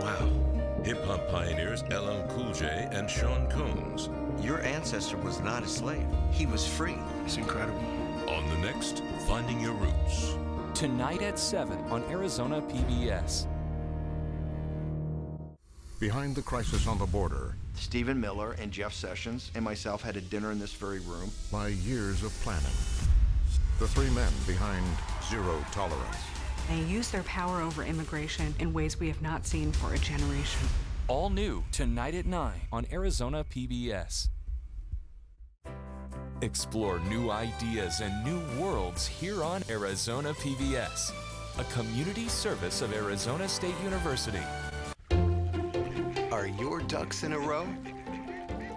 Wow. Hip-hop pioneers LL Cool J and Sean Combs. Your ancestor was not a slave. He was free. It's incredible. On the next Finding Your Roots. Tonight at 7 on Arizona PBS. Behind the crisis on the border, Stephen Miller and Jeff Sessions and myself had a dinner in this very room. by years of planning. The three men behind Zero Tolerance. They use their power over immigration in ways we have not seen for a generation. All new tonight at 9 on Arizona PBS. Explore new ideas and new worlds here on Arizona PBS, a community service of Arizona State University. Are your ducks in a row?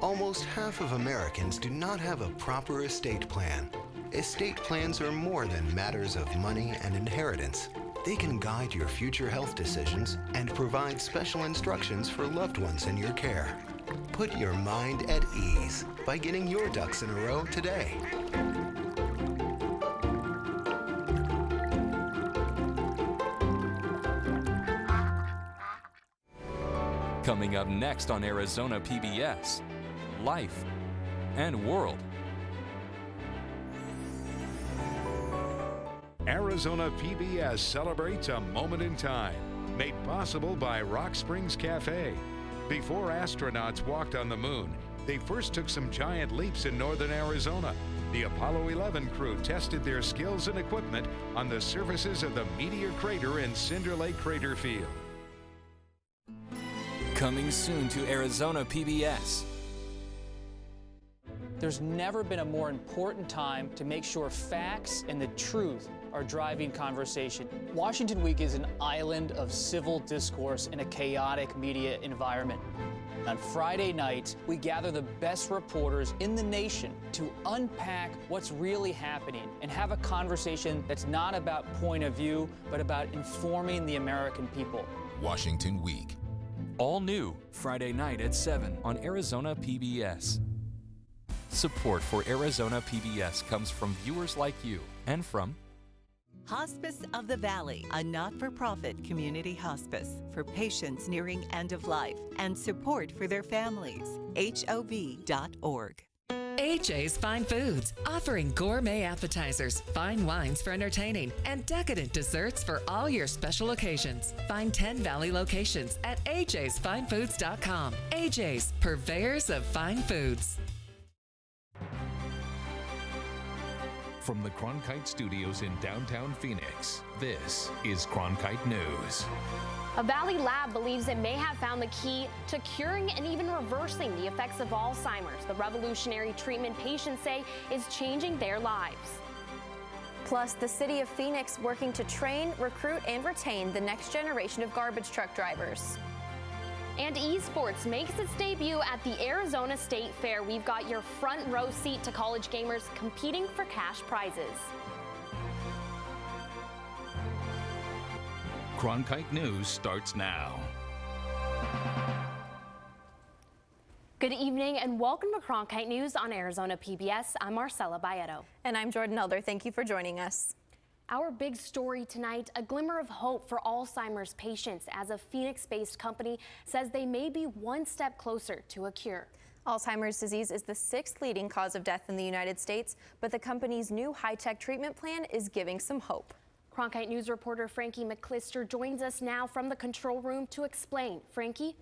Almost half of Americans do not have a proper estate plan. Estate plans are more than matters of money and inheritance. They can guide your future health decisions and provide special instructions for loved ones in your care. Put your mind at ease by getting your ducks in a row today. Coming up next on Arizona PBS, Life and World. Arizona PBS celebrates a moment in time, made possible by Rock Springs Cafe. Before astronauts walked on the moon, they first took some giant leaps in northern Arizona. The Apollo 11 crew tested their skills and equipment on the surfaces of the Meteor Crater and Cinder Lake Crater Field. Coming soon to Arizona PBS. There's never been a more important time to make sure facts and the truth are driving conversation. Washington Week is an island of civil discourse in a chaotic media environment. On Friday nights, we gather the best reporters in the nation to unpack what's really happening and have a conversation that's not about point of view, but about informing the American people. Washington Week. All new Friday night at 7 on Arizona PBS. Support for Arizona PBS comes from viewers like you and from Hospice of the Valley, a not-for-profit community hospice for patients nearing end of life and support for their families. HOV.org. AJ's Fine Foods, offering gourmet appetizers, fine wines for entertaining, and decadent desserts for all your special occasions. Find 10 Valley locations at ajsfinefoods.com. AJ's, purveyors of fine foods. From the Cronkite Studios in downtown Phoenix, this is Cronkite News. A Valley lab believes it may have found the key to curing and even reversing the effects of Alzheimer's. The revolutionary treatment patients say is changing their lives. Plus, the city of Phoenix working to train, recruit, and retain the next generation of garbage truck drivers. And esports makes its debut at the Arizona State Fair. We've got your front row seat to college gamers competing for cash prizes. Cronkite News starts now. Good evening and welcome to Cronkite News on Arizona PBS. I'm Marcella Baeto. And I'm Jordan Elder. Thank you for joining us. Our big story tonight, a glimmer of hope for Alzheimer's patients as a Phoenix-based company says they may be one step closer to a cure. Alzheimer's disease is the 6th leading cause of death in the United States, but the company's new high-tech treatment plan is giving some hope. Cronkite News reporter Frankie McClister joins us now from the control room to explain. Frankie?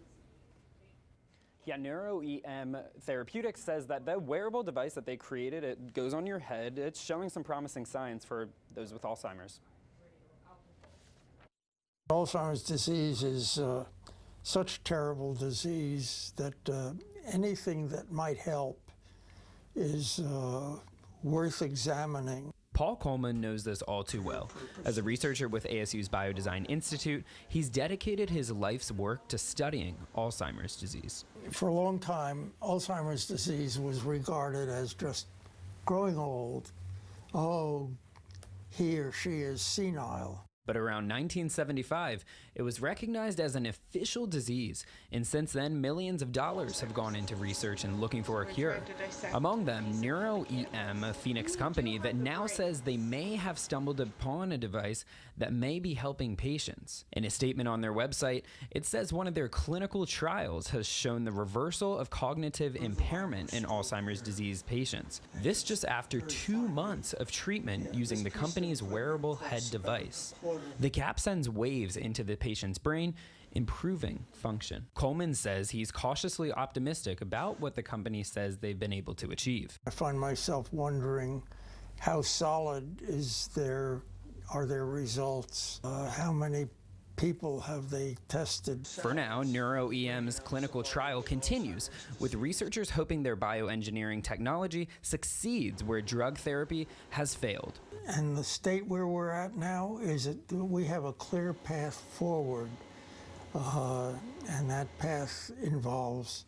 Yeah, NeuroEM Therapeutics says that the wearable device that they created, it goes on your head. It's showing some promising signs for those with Alzheimer's. Alzheimer's disease is such a terrible disease that anything that might help is worth examining. Paul Coleman knows this all too well. As a researcher with ASU's Biodesign Institute, he's dedicated his life's work to studying Alzheimer's disease. For a long time, Alzheimer's disease was regarded as just growing old. Oh, he or she is senile. But around 1975, it was recognized as an official disease, and since then, millions of dollars have gone into research and looking for a cure. Among them, NeuroEM, a Phoenix company that now says they may have stumbled upon a device that may be helping patients. In a statement on their website, it says one of their clinical trials has shown the reversal of cognitive impairment in Alzheimer's disease patients. This just after 2 months of treatment using the company's wearable head device. The cap sends waves into the patient's brain, improving function. Coleman says he's cautiously optimistic about what the company says they've been able to achieve. I find myself wondering how solid are their results? How many people have they tested? For now, NeuroEM's clinical trial continues, with researchers hoping their bioengineering technology succeeds where drug therapy has failed. And the state where we're at now is that we have a clear path forward, and that path involves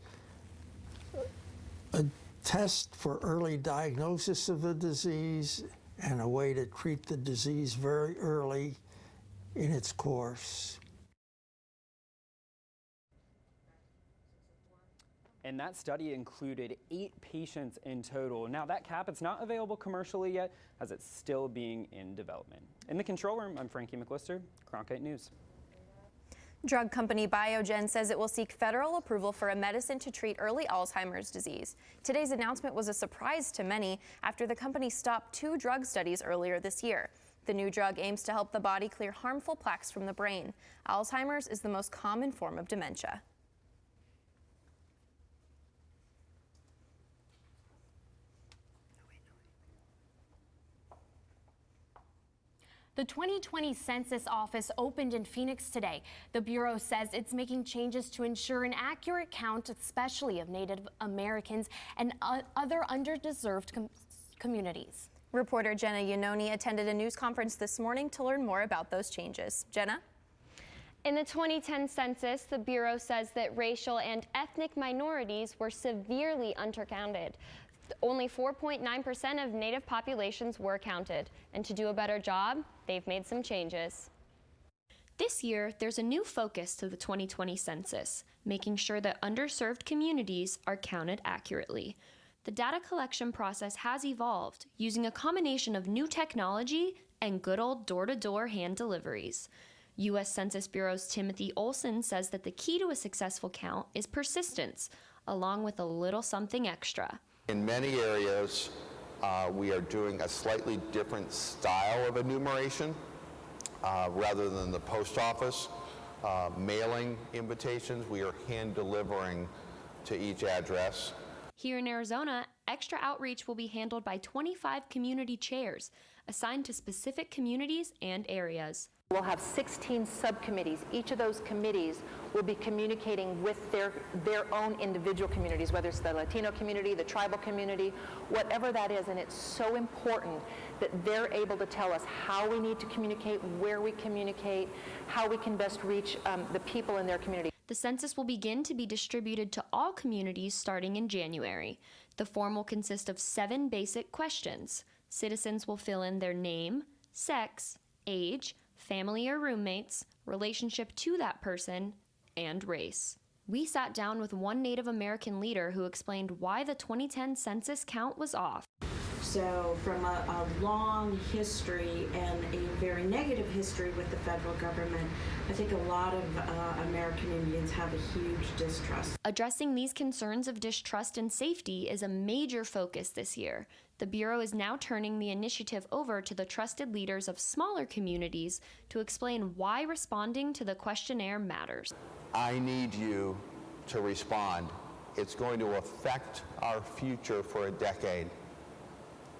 a test for early diagnosis of the disease and a way to treat the disease very early in its course. And that study included 8 patients in total. Now that cap, it's not available commercially yet, as it's still being in development. In the control room, I'm Frankie McLister, Cronkite News. Drug company Biogen says it will seek federal approval for a medicine to treat early Alzheimer's disease. Today's announcement was a surprise to many after the company stopped 2 drug studies earlier this year. The new drug aims to help the body clear harmful plaques from the brain. Alzheimer's is the most common form of dementia. The 2020 Census Office opened in Phoenix today. The Bureau says it's making changes to ensure an accurate count, especially of Native Americans and other underserved communities. Reporter Jenna Iannone attended a news conference this morning to learn more about those changes. Jenna? In the 2010 census, the Bureau says that racial and ethnic minorities were severely undercounted. Only 4.9% of Native populations were counted. And to do a better job, they've made some changes. This year, there's a new focus to the 2020 census, making sure that underserved communities are counted accurately. The data collection process has evolved, using a combination of new technology and good old door-to-door hand deliveries. U.S. Census Bureau's Timothy Olson says that the key to a successful count is persistence, along with a little something extra. In many areas, we are doing a slightly different style of enumeration rather than the post office. Mailing invitations, we are hand delivering to each address. Here in Arizona, extra outreach will be handled by 25 community chairs, assigned to specific communities and areas. We'll have 16 subcommittees. Each of those committees will be communicating with their own individual communities, whether it's the Latino community, the tribal community, whatever that is. And it's so important that they're able to tell us how we need to communicate, where we communicate, how we can best reach the people in their community. The census will begin to be distributed to all communities starting in January. The form will consist of 7 basic questions. Citizens will fill in their name, sex, age, family or roommates, relationship to that person, and race. We sat down with one Native American leader who explained why the 2010 census count was off. So from a long history and a very negative history with the federal government, I think a lot of American Indians have a huge distrust. Addressing these concerns of distrust and safety is a major focus this year. The Bureau is now turning the initiative over to the trusted leaders of smaller communities to explain why responding to the questionnaire matters. I need you to respond. It's going to affect our future for a decade.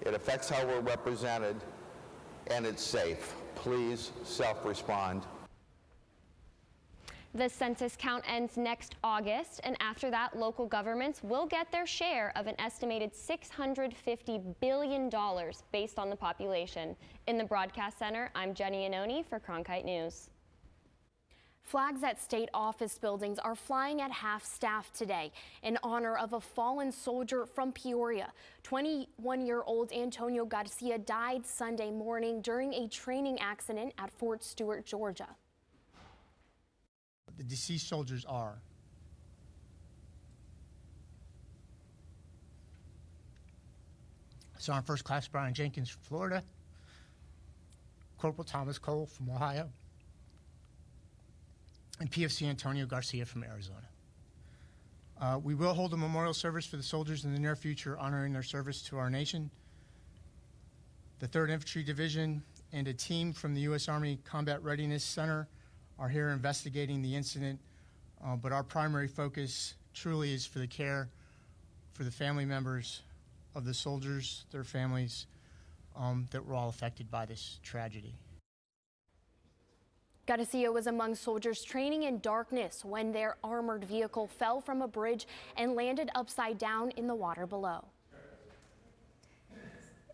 It affects how we're represented, and it's safe. Please self-respond. The census count ends next August, and after that, local governments will get their share of an estimated $650 billion based on the population. In the Broadcast Center, I'm Jenny Iannone for Cronkite News. Flags at state office buildings are flying at half-staff today in honor of a fallen soldier from Peoria. 21-year-old Antonio Garcia died Sunday morning during a training accident at Fort Stewart, Georgia. The deceased soldiers are Sergeant First Class Brian Jenkins from Florida, Corporal Thomas Cole from Ohio, and PFC Antonio Garcia from Arizona. We will hold a memorial service for the soldiers in the near future, honoring their service to our nation. The 3rd Infantry Division and a team from the U.S. Army Combat Readiness Center are here investigating the incident, but our primary focus truly is for the care for the family members of the soldiers, their families, that were all affected by this tragedy. Garcia was among soldiers training in darkness when their armored vehicle fell from a bridge and landed upside down in the water below.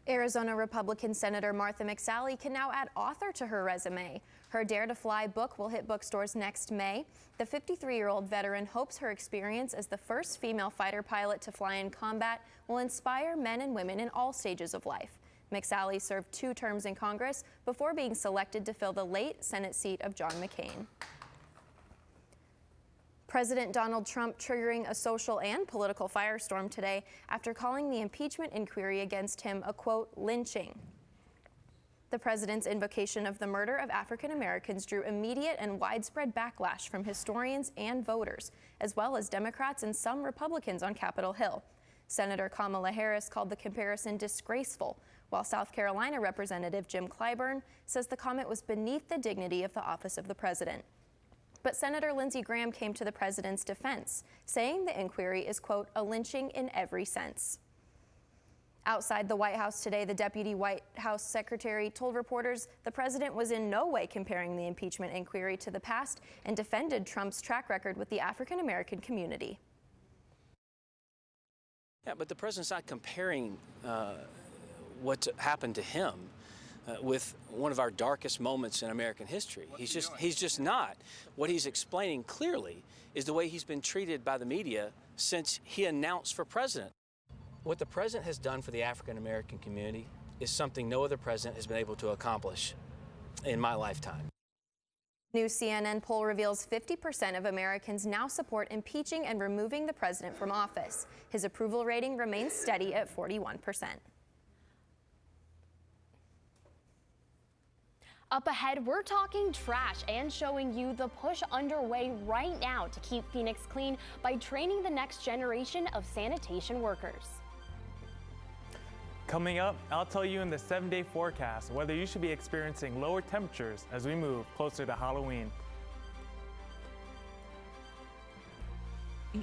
Arizona Republican Senator Martha McSally can now add author to her resume. Her Dare to Fly book will hit bookstores next May. The 53-year-old veteran hopes her experience as the first female fighter pilot to fly in combat will inspire men and women in all stages of life. McSally served 2 terms in Congress before being selected to fill the late Senate seat of John McCain. President Donald Trump triggering a social and political firestorm today after calling the impeachment inquiry against him a, quote, lynching. The president's invocation of the murder of African Americans drew immediate and widespread backlash from historians and voters, as well as Democrats and some Republicans on Capitol Hill. Senator Kamala Harris called the comparison disgraceful, while South Carolina Representative Jim Clyburn says the comment was beneath the dignity of the office of the president. But Senator Lindsey Graham came to the president's defense, saying the inquiry is, quote, a lynching in every sense. Outside the White House today, the deputy White House secretary told reporters the president was in no way comparing the impeachment inquiry to the past and defended Trump's track record with the African American community. Yeah, but the president's not comparing what happened to him with one of our darkest moments in American history. He's just not. What he's explaining clearly is the way he's been treated by the media since he announced for president. What the president has done for the African American community is something no other president has been able to accomplish in my lifetime. New CNN poll reveals 50% of Americans now support impeaching and removing the president from office. His approval rating remains steady at 41%. Up ahead, we're talking trash and showing you the push underway right now to keep Phoenix clean by training the next generation of sanitation workers. Coming up, I'll tell you in the 7-day forecast whether you should be experiencing lower temperatures as we move closer to Halloween.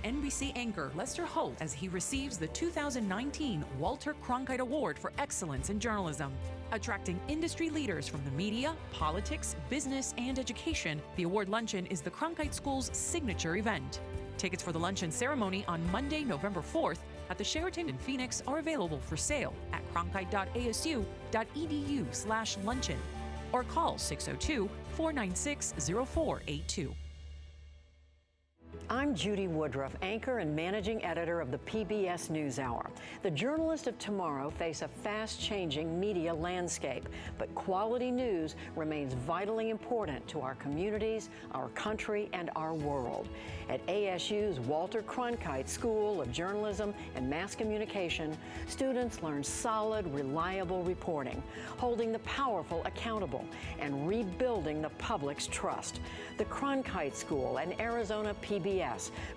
NBC anchor Lester Holt as he receives the 2019 Walter Cronkite Award for Excellence in Journalism. Attracting industry leaders from the media, politics, business, and education, the award luncheon is the Cronkite School's signature event. Tickets for the luncheon ceremony on Monday, November 4th at the Sheraton in Phoenix are available for sale at cronkite.asu.edu/luncheon or call 602-496-0482. I'm Judy Woodruff, anchor and managing editor of the PBS NewsHour. The journalists of tomorrow face a fast-changing media landscape, but quality news remains vitally important to our communities, our country, and our world. At ASU's Walter Cronkite School of Journalism and Mass Communication, students learn solid, reliable reporting, holding the powerful accountable, and rebuilding the public's trust. The Cronkite School and Arizona PBS,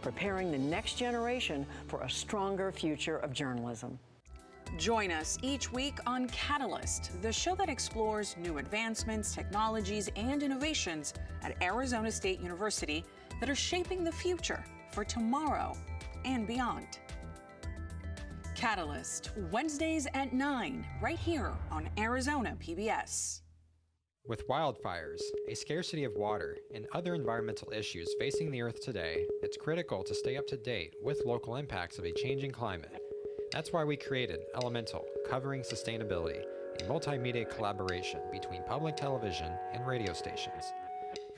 preparing the next generation for a stronger future of journalism. Join us each week on Catalyst, the show that explores new advancements, technologies, and innovations at Arizona State University that are shaping the future for tomorrow and beyond. Catalyst, Wednesdays at 9, right here on Arizona PBS. With wildfires, a scarcity of water, and other environmental issues facing the Earth today, it's critical to stay up to date with local impacts of a changing climate. That's why we created Elemental, covering sustainability, a multimedia collaboration between public television and radio stations.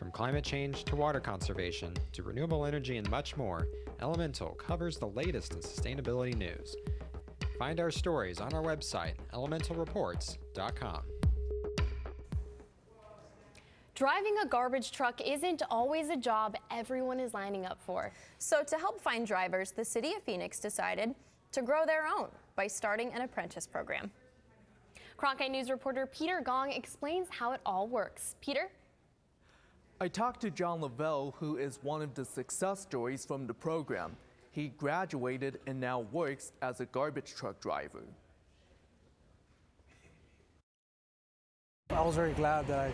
From climate change to water conservation to renewable energy and much more, Elemental covers the latest in sustainability news. Find our stories on our website, elementalreports.com. Driving a garbage truck isn't always a job everyone is lining up for. So to help find drivers, the City of Phoenix decided to grow their own by starting an apprentice program. Cronkite News reporter Peter Gong explains how it all works. Peter? I talked to John Lavelle, who is one of the success stories from the program. He graduated and now works as a garbage truck driver. I was very glad that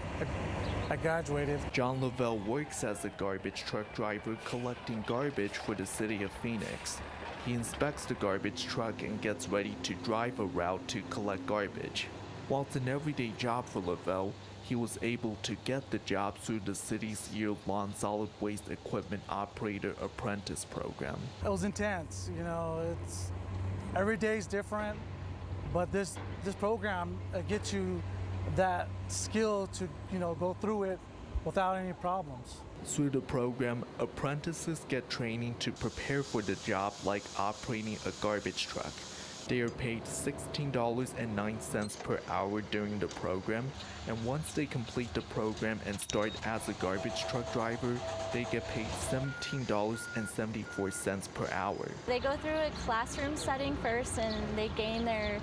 I graduated. John Lavelle works as a garbage truck driver collecting garbage for the city of Phoenix. He inspects the garbage truck and gets ready to drive a route to collect garbage. While it's an everyday job for Lavelle, he was able to get the job through the city's year-long solid waste equipment operator apprentice program. It was intense, you know, every day is different, but this program gets you that skill to, you know, go through it without any problems. Through the program, apprentices get training to prepare for the job like operating a garbage truck. They are paid $16.09 per hour during the program, and once they complete the program and start as a garbage truck driver, they get paid $17.74 per hour. They go through a classroom setting first and they gain their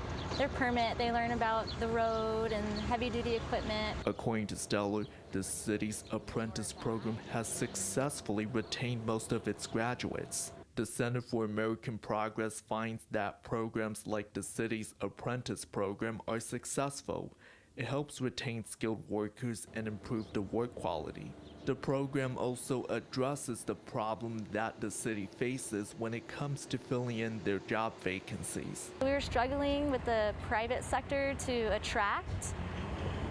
permit. They learn about the road and heavy-duty equipment. According to Stellar, the city's apprentice program has successfully retained most of its graduates. The Center for American Progress finds that programs like the city's apprentice program are successful. It helps retain skilled workers and improve the work quality. The program also addresses the problem that the city faces when it comes to filling in their job vacancies. We were struggling with the private sector to attract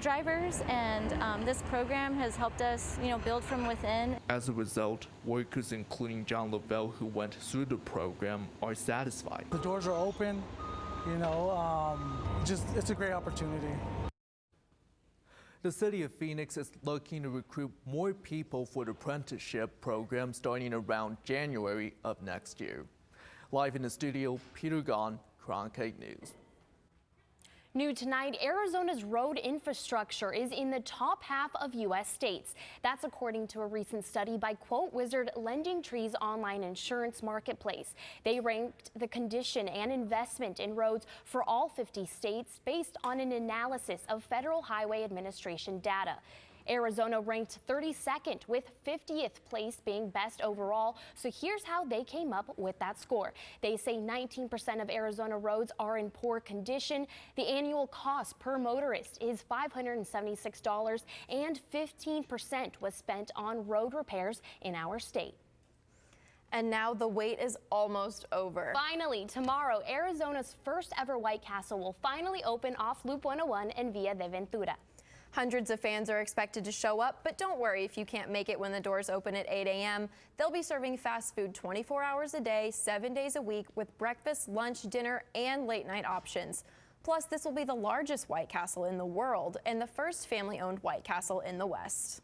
drivers, and this program has helped us, build from within. As a result, workers including John Lavelle, who went through the program, are satisfied. The doors are open, it's a great opportunity. The city of Phoenix is looking to recruit more people for the apprenticeship program starting around January of next year. Live in the studio, Peter Gahn, Cronkite News. New tonight, Arizona's road infrastructure is in the top half of U.S. states. That's according to a recent study by Quote Wizard Lending Tree's online insurance marketplace. They ranked the condition and investment in roads for all 50 states based on an analysis of Federal Highway Administration data. Arizona ranked 32nd, with 50th place being best overall. So here's how they came up with that score. They say 19% of Arizona roads are in poor condition. The annual cost per motorist is $576, and 15% was spent on road repairs in our state. And now the wait is almost over. Finally, tomorrow, Arizona's first ever White Castle will finally open off Loop 101 and Via de Ventura. Hundreds of fans are expected to show up, but don't worry if you can't make it when the doors open at 8 a.m. They'll be serving fast food 24 hours a day, 7 days a week, with breakfast, lunch, dinner, and late night options. Plus, this will be the largest White Castle in the world and the first family-owned White Castle in the West.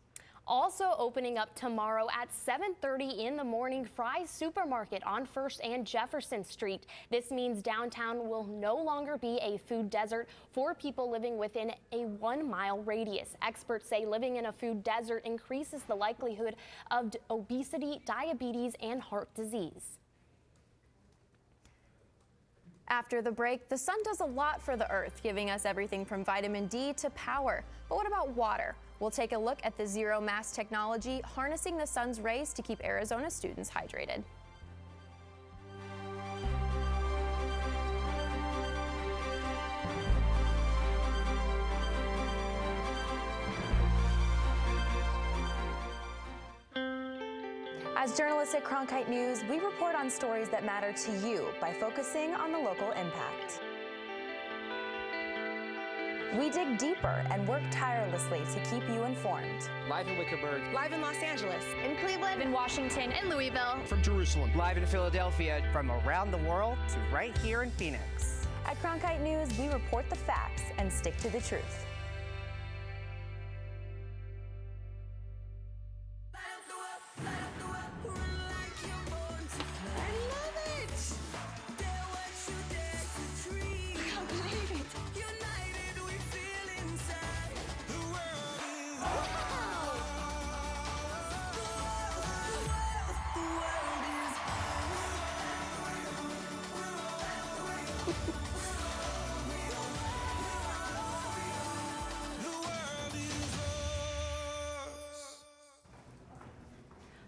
Also opening up tomorrow at 7:30 in the morning, Fry's Supermarket on 1st and Jefferson Street. This means downtown will no longer be a food desert for people living within a 1-mile radius. Experts say living in a food desert increases the likelihood of obesity, diabetes, and heart disease. After the break, the sun does a lot for the earth, giving us everything from vitamin D to power. But what about water? We'll take a look at the zero mass technology harnessing the sun's rays to keep Arizona students hydrated. As journalists at Cronkite News, we report on stories that matter to you by focusing on the local impact. We dig deeper and work tirelessly to keep you informed. Live in Wickerburg. Live in Los Angeles. In Cleveland. In Washington. In Louisville. From Jerusalem. Live in Philadelphia. From around the world to right here in Phoenix. At Cronkite News, we report the facts and stick to the truth.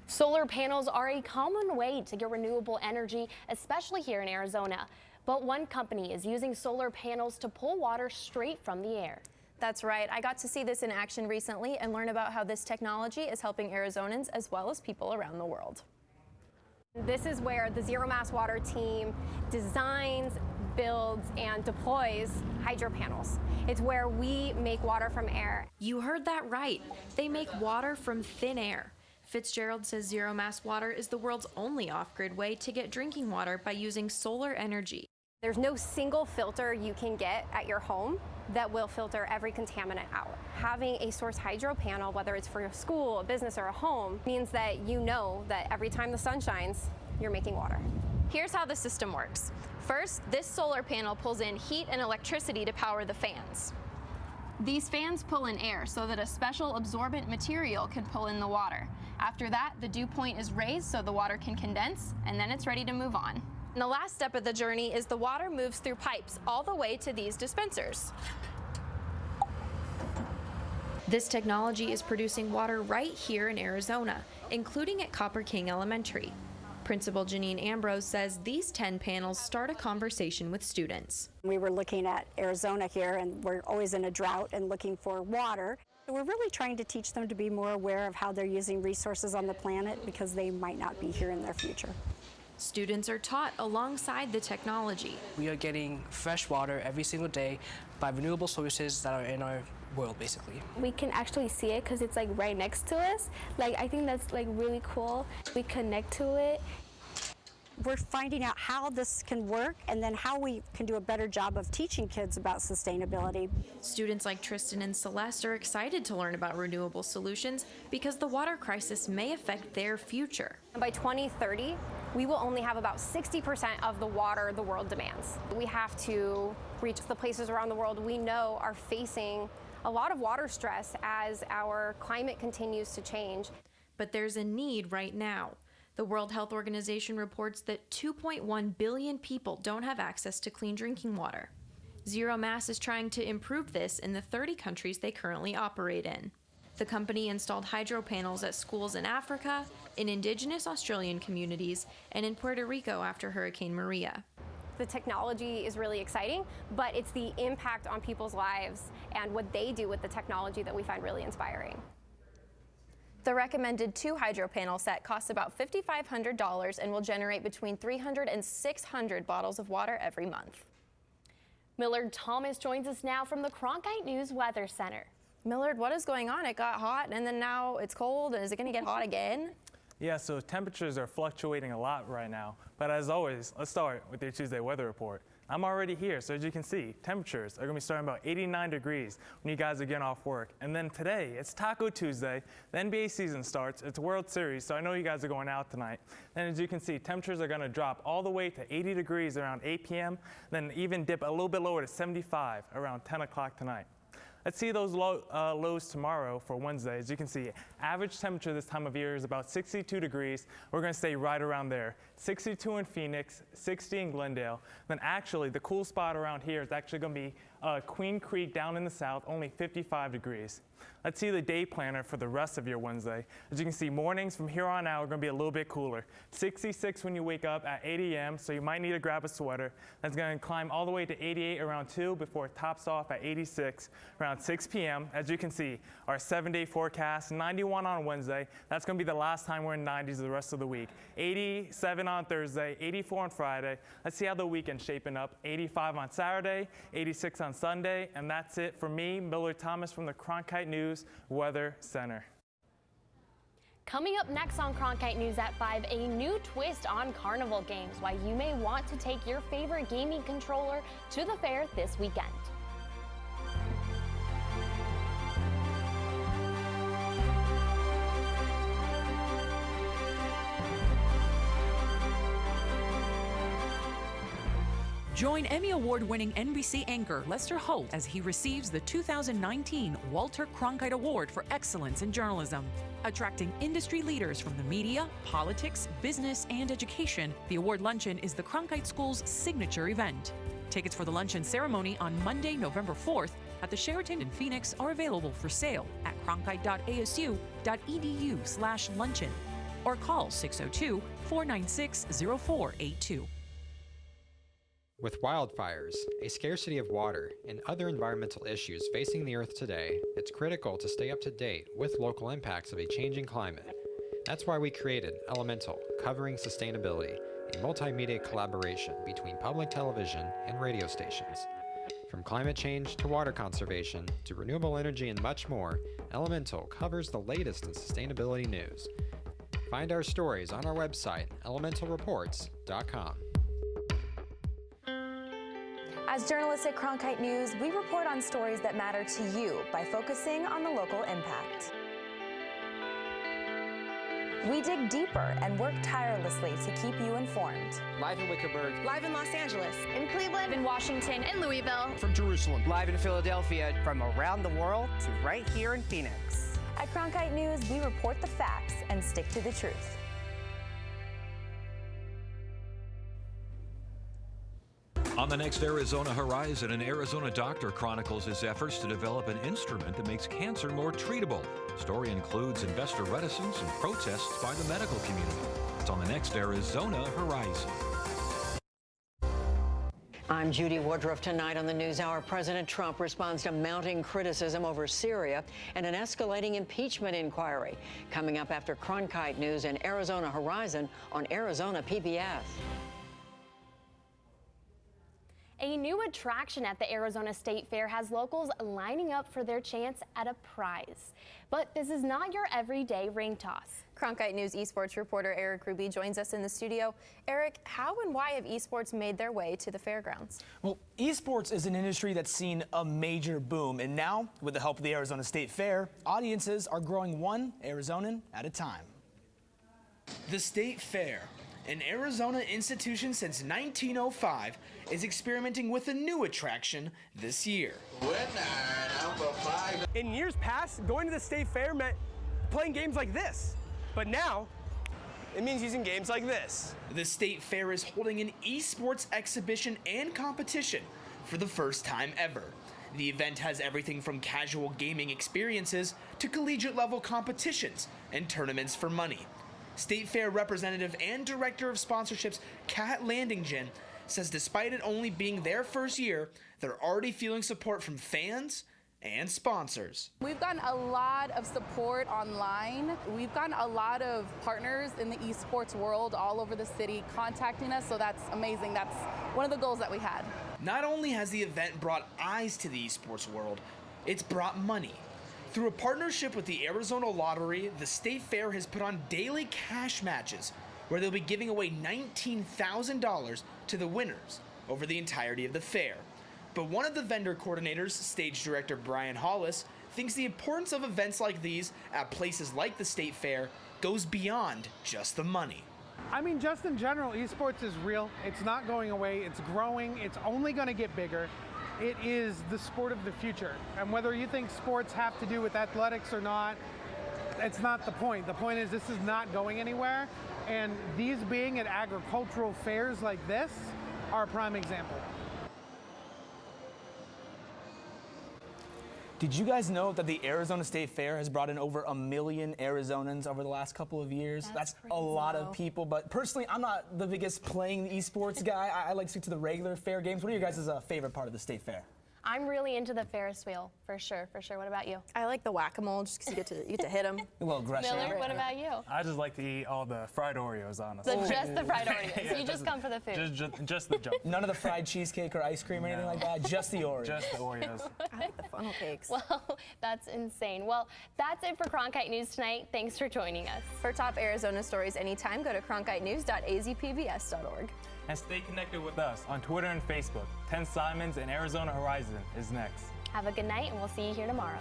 Solar panels are a common way to get renewable energy, especially here in Arizona. But one company is using solar panels to pull water straight from the air. That's right. I got to see this in action recently and learn about how this technology is helping Arizonans as well as people around the world. This is where the Zero Mass Water team designs, builds, and deploys hydro panels. It's where we make water from air. You heard that right. They make water from thin air. Fitzgerald says Zero Mass Water is the world's only off-grid way to get drinking water by using solar energy. There's no single filter you can get at your home that will filter every contaminant out. Having a source hydro panel, whether it's for a school, a business, or a home, means that you know that every time the sun shines, you're making water. Here's how the system works. First, this solar panel pulls in heat and electricity to power the fans. These fans pull in air so that a special absorbent material can pull in the water. After that, the dew point is raised so the water can condense, and then it's ready to move on. And the last step of the journey is the water moves through pipes all the way to these dispensers. This technology is producing water right here in Arizona, including at Copper King Elementary. Principal Janine Ambrose says these 10 panels start a conversation with students. We were looking at Arizona here, and we're always in a drought and looking for water. We're really trying to teach them to be more aware of how they're using resources on the planet because they might not be here in their future. Students are taught alongside the technology. We are getting fresh water every single day by renewable sources that are in our world, basically. We can actually see it because it's like right next to us. Like, I think that's like really cool. We connect to it. We're finding out how this can work and then how we can do a better job of teaching kids about sustainability. Students like Tristan and Celeste are excited to learn about renewable solutions because the water crisis may affect their future. And by 2030, we will only have about 60% of the water the world demands. We have to reach the places around the world we know are facing a lot of water stress as our climate continues to change. But there's a need right now. The World Health Organization reports that 2.1 billion people don't have access to clean drinking water. Zero Mass is trying to improve this in the 30 countries they currently operate in. The company installed hydro panels at schools in Africa, in indigenous Australian communities, and in Puerto Rico after Hurricane Maria. The technology is really exciting, but it's the impact on people's lives and what they do with the technology that we find really inspiring. The recommended 2 hydro panel set costs about $5,500 and will generate between 300 and 600 bottles of water every month. Millard Thomas joins us now from the Cronkite News Weather Center. Millard, what is going on? It got hot and then now it's cold. Is it going to get hot again? Yeah, so temperatures are fluctuating a lot right now. But as always, let's start with your Tuesday weather report. I'm already here, so as you can see, temperatures are going to be starting about 89 degrees when you guys are getting off work. And then today, it's Taco Tuesday. The NBA season starts. It's World Series, so I know you guys are going out tonight. Then as you can see, temperatures are going to drop all the way to 80 degrees around 8 p.m., then even dip a little bit lower to 75 around 10 o'clock tonight. Let's see those lows tomorrow for Wednesday. As you can see, average temperature this time of year is about 62 degrees. We're going to stay right around there. 62 in Phoenix, 60 in Glendale. Then actually, the cool spot around here is actually going to be Queen Creek down in the south, only 55 degrees. Let's see the day planner for the rest of your Wednesday. As you can see, mornings from here on out are going to be a little bit cooler. 66 when you wake up at 8 a.m., so you might need to grab a sweater. That's going to climb all the way to 88 around 2 before it tops off at 86 around 6 p.m. As you can see, our 7-day forecast, 91 on Wednesday. That's going to be the last time we're in 90s the rest of the week. 87 on Thursday, 84 on Friday. Let's see how the weekend's shaping up. 85 on Saturday, 86 on Sunday, and that's it for me, Millard Thomas from the Cronkite News Weather Center. Coming up next on Cronkite News at 5, a new twist on carnival games, why you may want to take your favorite gaming controller to the fair this weekend. Join Emmy Award-winning NBC anchor Lester Holt as he receives the 2019 Walter Cronkite Award for Excellence in Journalism. Attracting industry leaders from the media, politics, business, and education, the award luncheon is the Cronkite School's signature event. Tickets for the luncheon ceremony on Monday, November 4th at the Sheraton in Phoenix are available for sale at cronkite.asu.edu/luncheon or call 602-496-0482. With wildfires, a scarcity of water, and other environmental issues facing the Earth today, it's critical to stay up to date with local impacts of a changing climate. That's why we created Elemental, covering sustainability, a multimedia collaboration between public television and radio stations. From climate change to water conservation to renewable energy and much more, Elemental covers the latest in sustainability news. Find our stories on our website, elementalreports.com. As journalists at Cronkite News, we report on stories that matter to you by focusing on the local impact. We dig deeper and work tirelessly to keep you informed. Live in Wickerburg. Live in Los Angeles. In Cleveland. In Washington. In Louisville. From Jerusalem. Live in Philadelphia. From around the world to right here in Phoenix. At Cronkite News, we report the facts and stick to the truth. On the next Arizona Horizon, an Arizona doctor chronicles his efforts to develop an instrument that makes cancer more treatable. The story includes investor reticence and protests by the medical community. It's on the next Arizona Horizon. I'm Judy Woodruff. Tonight on the NewsHour, President Trump responds to mounting criticism over Syria and an escalating impeachment inquiry. Coming up after Cronkite News and Arizona Horizon on Arizona PBS. A new attraction at the Arizona State Fair has locals lining up for their chance at a prize. But this is not your everyday ring toss. Cronkite News esports reporter Eric Ruby joins us in the studio. Eric, how and why have esports made their way to the fairgrounds? Well, esports is an industry that's seen a major boom, and now, with the help of the Arizona State Fair, audiences are growing one Arizonan at a time. The State Fair, an Arizona institution since 1905, is experimenting with a new attraction this year. In years past, going to the State Fair meant playing games like this. But now, it means using games like this. The State Fair is holding an esports exhibition and competition for the first time ever. The event has everything from casual gaming experiences to collegiate level competitions and tournaments for money. State Fair representative and director of sponsorships Kat Landingen says despite it only being their first year, they're already feeling support from fans and sponsors. We've gotten a lot of support online. We've gotten a lot of partners in the esports world all over the city contacting us, so that's amazing. That's one of the goals that we had. Not only has the event brought eyes to the esports world, it's brought money. Through a partnership with the Arizona Lottery, the State Fair has put on daily cash matches where they'll be giving away $19,000 to the winners over the entirety of the fair. But one of the vendor coordinators, stage director Brian Hollis, thinks the importance of events like these at places like the State Fair goes beyond just the money. I mean, just in general, esports is real. It's not going away. It's growing. It's only going to get bigger. It is the sport of the future. And whether you think sports have to do with athletics or not, it's not the point. The point is this is not going anywhere. And these being at agricultural fairs like this are a prime example. Did you guys know that the Arizona State Fair has brought in over 1 million Arizonans over the last couple of years? That's a lot of people, but personally, I'm not the biggest playing the esports guy. I like to stick to the regular fair games. What are your guys' favorite part of the State Fair? I'm really into the Ferris wheel, for sure, for sure. What about you? I like the whack-a-mole just because you get to hit them. A little aggression. Miller, what about you? I just like to eat all the fried Oreos, honestly. So just the fried Oreos. So you just come for the food. Just the junk. None of the fried cheesecake or ice cream or anything like that, just the Oreos. Just the Oreos. I like the funnel cakes. Well, that's insane. Well, that's it for Cronkite News tonight. Thanks for joining us. For top Arizona stories anytime, go to cronkitenews.azpbs.org. And stay connected with us on Twitter and Facebook. 10 Simons and Arizona Horizon is next. Have a good night, and we'll see you here tomorrow.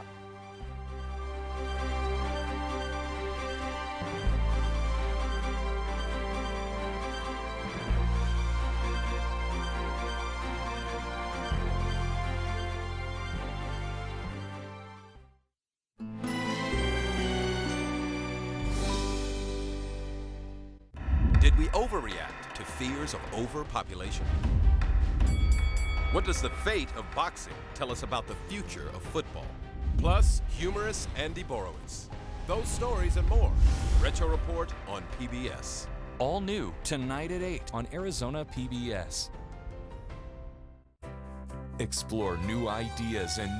Did we overreact to fears of overpopulation? What does the fate of boxing tell us about the future of football? Plus, humorous Andy Borowitz. Those stories and more. Retro Report on PBS. All new tonight at 8 on Arizona PBS. Explore new ideas and